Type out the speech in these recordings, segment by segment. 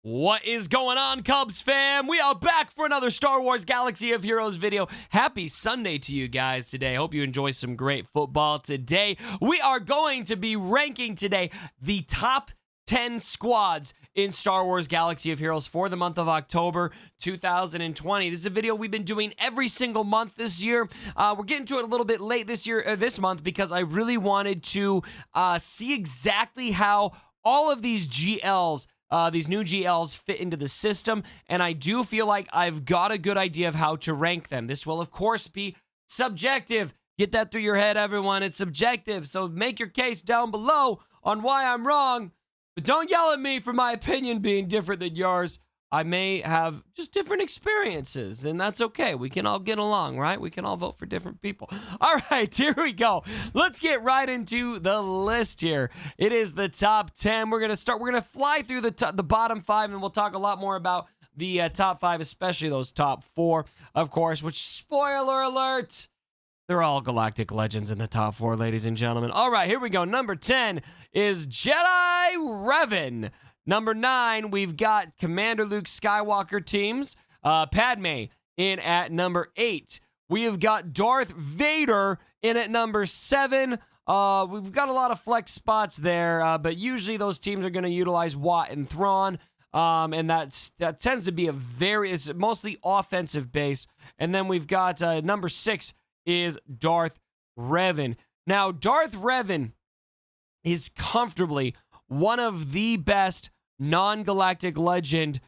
What is going on, Cubs fam? We are back for another Star Wars Galaxy of Heroes video. Happy Sunday to you guys today. Hope you enjoy some great football today. We are going to be ranking today the top 10 squads in Star Wars Galaxy of Heroes for the month of October 2020. This is a video we've been doing every single month this year. We're getting to it a little bit late this month because I really wanted to see exactly how all of these GLs these new GLs fit into the system, and I do feel like I've got a good idea of how to rank them. This will, of course, be subjective. Get that through your head, everyone. It's subjective, so make your case down below on why I'm wrong, but don't yell at me for my opinion being different than yours. I may have just different experiences, and that's okay. We can all get along, right? We can all vote for different people. All right, here we go. Let's get right into the list here. It is the top 10. We're going to fly through the bottom 5, and we'll talk a lot more about the top 5, especially those top 4, of course, which, spoiler alert, they're all galactic legends in the top 4, ladies and gentlemen. All right, here we go. Number 10 is Jedi Revan. Number 9, we've got Commander Luke Skywalker teams. Padme in at number 8. We have got Darth Vader in at number 7. We've got a lot of flex spots there, but usually those teams are going to utilize Watt and Thrawn, and that tends to be it's mostly offensive based. And then we've got number 6 is Darth Revan. Now, Darth Revan is comfortably one of the best non-galactic legend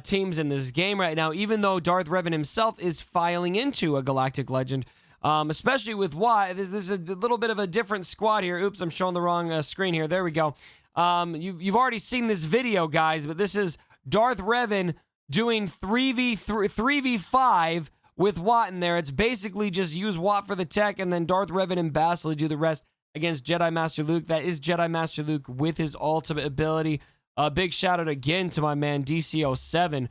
teams in this game right now, even though Darth Revan himself is filing into a galactic legend, especially with Watt. This is a little bit of a different squad here. Oops, I'm showing the wrong screen here. There we go. You've already seen this video, guys, but this is Darth Revan doing 3v5 with Watt in there. It's basically just use Watt for the tech, and then Darth Revan and Basily do the rest against Jedi Master Luke. That is Jedi Master Luke with his ultimate ability. Big shout out again to my man DC07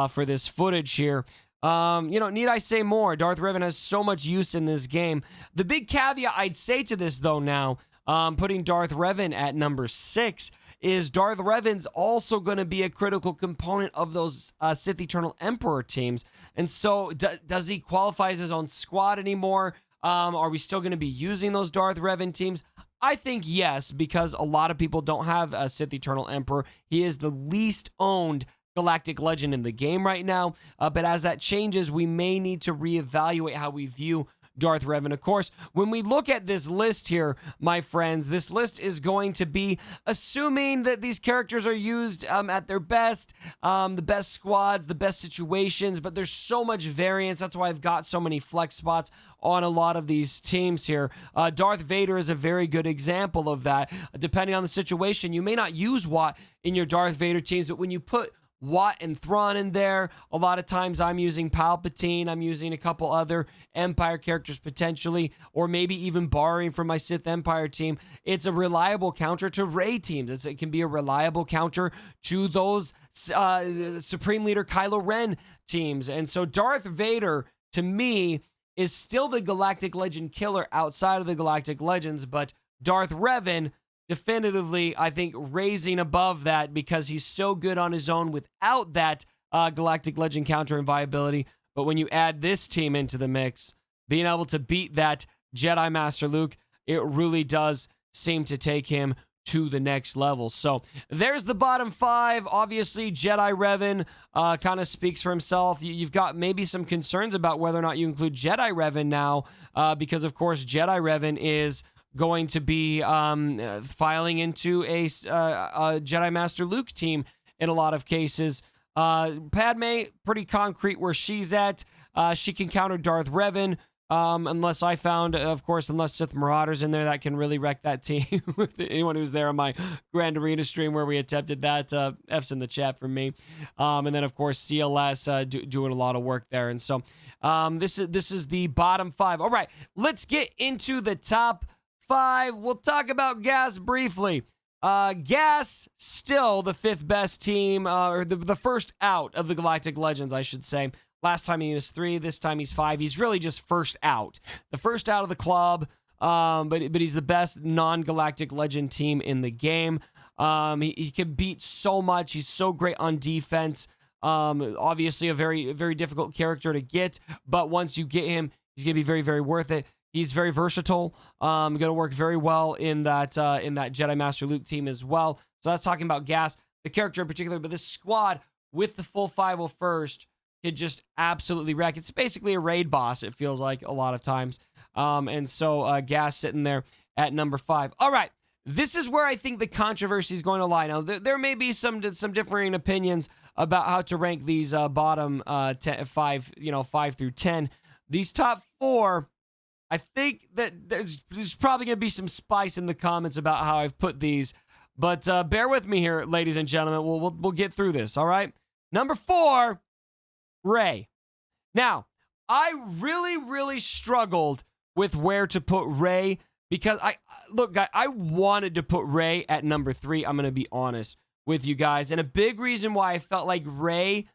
for this footage here. Need I say more? Darth Revan has so much use in this game. The big caveat I'd say to this, though, now, putting Darth Revan at number 6, is Darth Revan's also going to be a critical component of those Sith Eternal Emperor teams. And so, does he qualify as his own squad anymore? Are we still going to be using those Darth Revan teams? I think yes, because a lot of people don't have a Sith Eternal Emperor. He is the least owned galactic legend in the game right now. But as that changes, we may need to reevaluate how we view Darth Revan. Of course, when we look at this list here, my friends, this list is going to be assuming that these characters are used at their best, the best squads, the best situations, but there's so much variance. That's why I've got so many flex spots on a lot of these teams here. Darth Vader is a very good example of that. Depending on the situation, you may not use Watt in your Darth Vader teams, but when you put Watt and Thrawn in there, a lot of times I'm using Palpatine, I'm using a couple other Empire characters potentially, or maybe even borrowing from my Sith Empire team. It's a reliable counter to Rey teams. It can be a reliable counter to those Supreme Leader Kylo Ren teams. And so Darth Vader, to me, is still the Galactic Legend killer outside of the Galactic Legends, but Darth Revan definitively, I think, raising above that because he's so good on his own without that Galactic Legend counter and viability. But when you add this team into the mix, being able to beat that Jedi Master Luke, it really does seem to take him to the next level. So there's the bottom 5. Obviously, Jedi Revan kind of speaks for himself. You've got maybe some concerns about whether or not you include Jedi Revan now because, of course, Jedi Revan is going to be filing into a Jedi Master Luke team in a lot of cases. Padme, pretty concrete where she's at. She can counter Darth Revan, unless Sith Marauders in there that can really wreck that team. With anyone who's there on my Grand Arena stream where we attempted that, F's in the chat from me. And then, of course, CLS doing a lot of work there. And so this is the bottom 5. All right, let's get into the top 5. We'll talk about Gas briefly. Gas, still the 5th best team, or the first out of the Galactic Legends, I should say. Last time he was 3, this time he's 5. He's really just first out. The first out of the club, but he's the best non-Galactic Legend team in the game. He can beat so much. He's so great on defense. Obviously a very, very difficult character to get, but once you get him, he's going to be very, very worth it. He's very versatile. Going to work very well in that Jedi Master Luke team as well. So that's talking about Gas, the character in particular, but this squad with the full 501st could just absolutely wreck. It's basically a raid boss, it feels like a lot of times. And so Gas sitting there at number 5. All right. This is where I think the controversy is going to lie. Now, there may be some differing opinions about how to rank these bottom 5 through 10. These top 4, I think that there's probably going to be some spice in the comments about how I've put these. But bear with me here, ladies and gentlemen. We'll get through this, all right? Number 4, Rey. Now, I really, really struggled with where to put Rey because look, guys, I wanted to put Rey at number 3. I'm going to be honest with you guys. And a big reason why I felt like Rey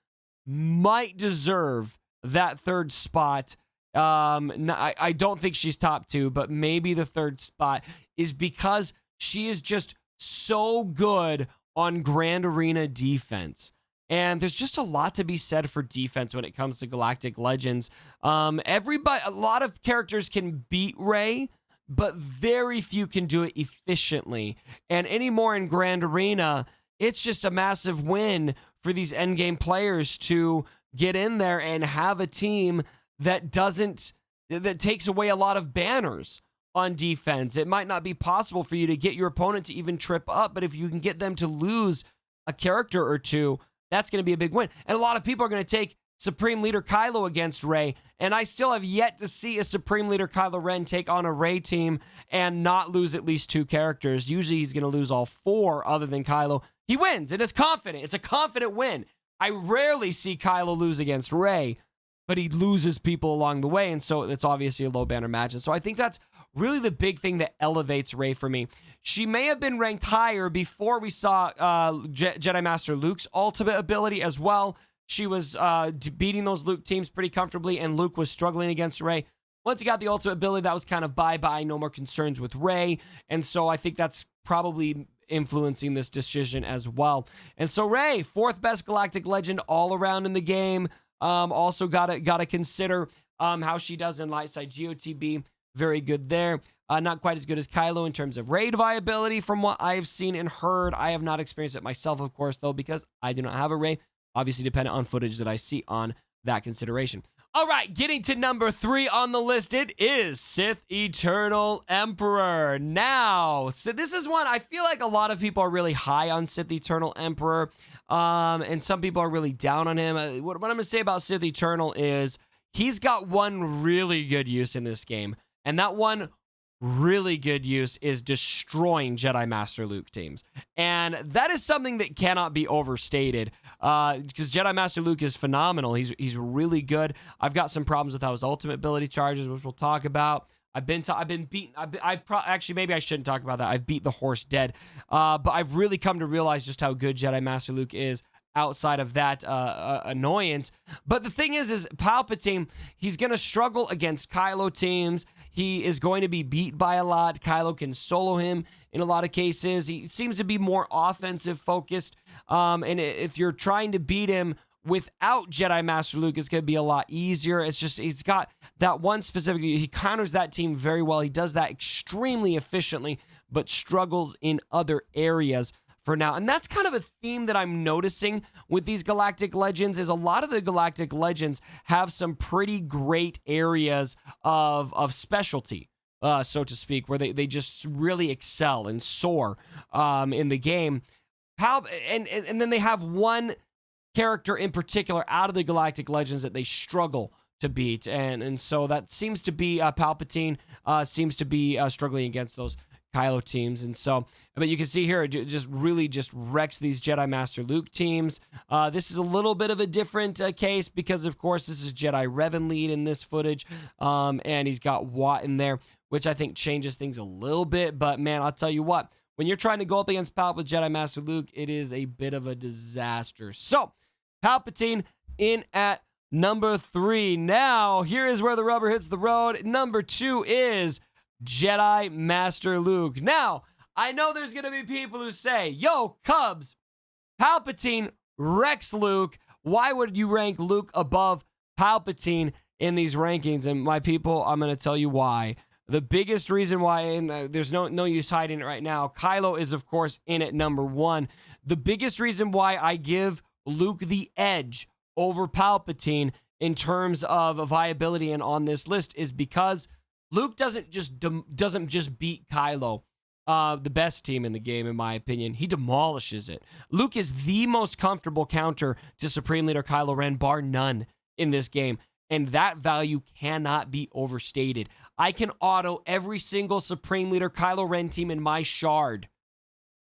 might deserve that 3rd spot. I don't think she's top 2, but maybe the 3rd spot is because she is just so good on Grand Arena defense. And there's just a lot to be said for defense when it comes to Galactic Legends. A lot of characters can beat Rey, but very few can do it efficiently. And anymore in Grand Arena, it's just a massive win for these endgame players to get in there and have a team that takes away a lot of banners on defense. It might not be possible for you to get your opponent to even trip up, but if you can get them to lose a character or two, that's going to be a big win. And a lot of people are going to take Supreme Leader Kylo against Rey, and I still have yet to see a Supreme Leader Kylo Ren take on a Rey team and not lose at least 2 characters. Usually he's going to lose all 4 other than Kylo. He wins, and it's confident. It's a confident win. I rarely see Kylo lose against Rey, but he loses people along the way, and so it's obviously a low banner match. And so I think that's really the big thing that elevates Rey for me. She may have been ranked higher before we saw Jedi Master Luke's ultimate ability as well. She was beating those Luke teams pretty comfortably, and Luke was struggling against Rey. Once he got the ultimate ability, that was kind of bye-bye, no more concerns with Rey, and so I think that's probably influencing this decision as well. And so Rey, 4th best Galactic Legend all around in the game. Also gotta consider how she does in Lightside GOTB. Very good there. Not quite as good as Kylo in terms of raid viability from what I've seen and heard. I have not experienced it myself, of course, though, because I do not have a Rey. Obviously dependent on footage that I see on that consideration. All right, getting to number 3 on the list, it is Sith Eternal Emperor. Now, so this is one, I feel like a lot of people are really high on Sith Eternal Emperor, and some people are really down on him. What I'm going to say about Sith Eternal is he's got one really good use in this game, and that one really good use is destroying Jedi Master Luke teams. And that is something that cannot be overstated because Jedi Master Luke is phenomenal. He's really good. I've got some problems with how his ultimate ability charges, which we'll talk about. I've been beaten. Actually, maybe I shouldn't talk about that. I've beat the horse dead. But I've really come to realize just how good Jedi Master Luke is outside of that annoyance. But the thing is Palpatine, he's going to struggle against Kylo teams. He is going to be beat by a lot. Kylo can solo him in a lot of cases. He seems to be more offensive focused. And if you're trying to beat him without Jedi Master Luke, it's going to be a lot easier. It's just, he's got that one specific, he counters that team very well. He does that extremely efficiently, but struggles in other areas for now. And that's kind of a theme that I'm noticing with these Galactic Legends is a lot of the Galactic Legends have some pretty great areas of specialty, so to speak, where they just really excel and soar in the game. And then they have one character in particular out of the Galactic Legends that they struggle to beat. And so that seems to be Palpatine seems to be struggling against those Kylo teams. And so, but you can see here, it just really wrecks these Jedi Master Luke teams. This is a little bit of a different case because, of course, this is Jedi Revan lead in this footage. And he's got Watt in there, which I think changes things a little bit. But, man, I'll tell you what, when you're trying to go up against Palpatine with Jedi Master Luke, it is a bit of a disaster. So, Palpatine in at number 3. Now, here is where the rubber hits the road. Number 2 is Jedi Master Luke. Now, I know there's going to be people who say, yo, Cubs, Palpatine wrecks Luke. Why would you rank Luke above Palpatine in these rankings? And my people, I'm going to tell you why. The biggest reason why, and there's no use hiding it right now, Kylo is, of course, in at number 1. The biggest reason why I give Luke the edge over Palpatine in terms of viability and on this list is because Luke doesn't just beat Kylo, the best team in the game, in my opinion. He demolishes it. Luke is the most comfortable counter to Supreme Leader Kylo Ren, bar none, in this game. And that value cannot be overstated. I can auto every single Supreme Leader Kylo Ren team in my shard.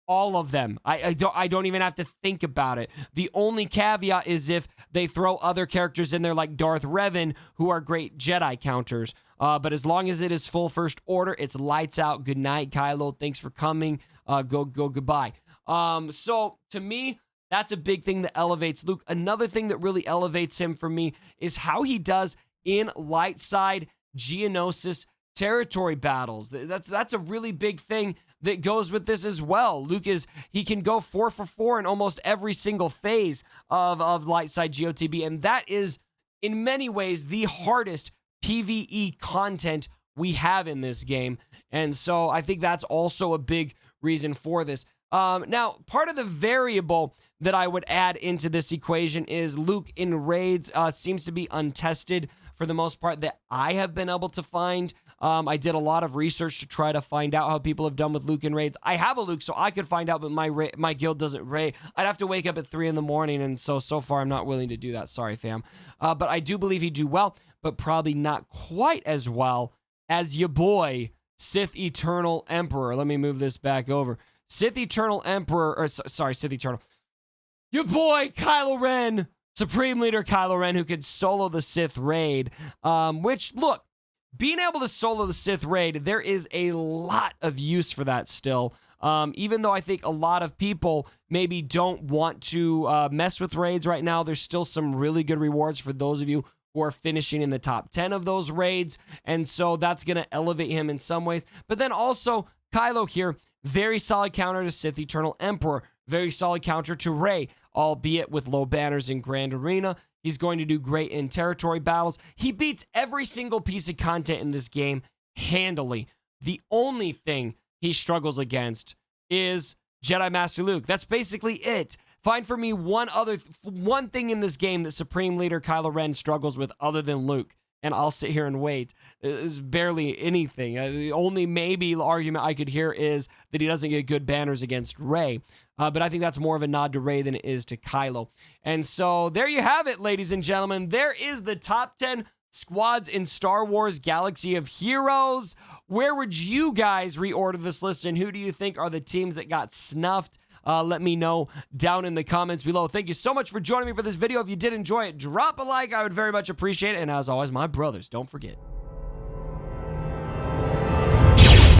All of them. I don't even have to think about it. The only caveat is if they throw other characters in there like Darth Revan, who are great Jedi counters. But as long as it is full First Order, it's lights out. Good night, Kylo. Thanks for coming. Go goodbye. So to me, that's a big thing that elevates Luke. Another thing that really elevates him for me is how he does in light side Geonosis territory battles. That's a really big thing that goes with this as well. Luke he can go 4 for 4 in almost every single phase of light side GOTB, and that is in many ways the hardest PvE content we have in this game. And so I think that's also a big reason for this. Now, part of the variable that I would add into this equation is Luke in raids seems to be untested for the most part that I have been able to find. I did a lot of research to try to find out how people have done with Luke in raids. I have a Luke, so I could find out, but my guild doesn't raid. I'd have to wake up at 3 in the morning, and so far I'm not willing to do that. Sorry, fam. But I do believe he'd do well, but probably not quite as well as your boy, Sith Eternal Emperor. Let me move this back over. Sith Eternal Emperor, or sorry, Sith Eternal. Your boy, Kylo Ren, Supreme Leader Kylo Ren, who could solo the Sith raid. Which, look, being able to solo the Sith raid, there is a lot of use for that still. Even though I think a lot of people maybe don't want to mess with raids right now, there's still some really good rewards for those of you who are finishing in the top 10 of those raids. And so that's going to elevate him in some ways. But then also, Kylo here, very solid counter to Sith Eternal Emperor. Very solid counter to Rey, albeit with low banners in Grand Arena. He's going to do great in territory battles. He beats every single piece of content in this game handily. The only thing he struggles against is Jedi Master Luke. That's basically it. Find for me one thing in this game that Supreme Leader Kylo Ren struggles with other than Luke, and I'll sit here and wait. It's barely anything. The only maybe argument I could hear is that he doesn't get good banners against Rey. But I think that's more of a nod to Rey than it is to Kylo. And so there you have it, ladies and gentlemen. There is the top 10 squads in Star Wars Galaxy of Heroes. Where would you guys reorder this list, and who do you think are the teams that got snuffed? Let me know down in the comments below. Thank you so much for joining me for this video. If you did enjoy it, drop a like. I would very much appreciate it. And as always, my brothers, don't forget,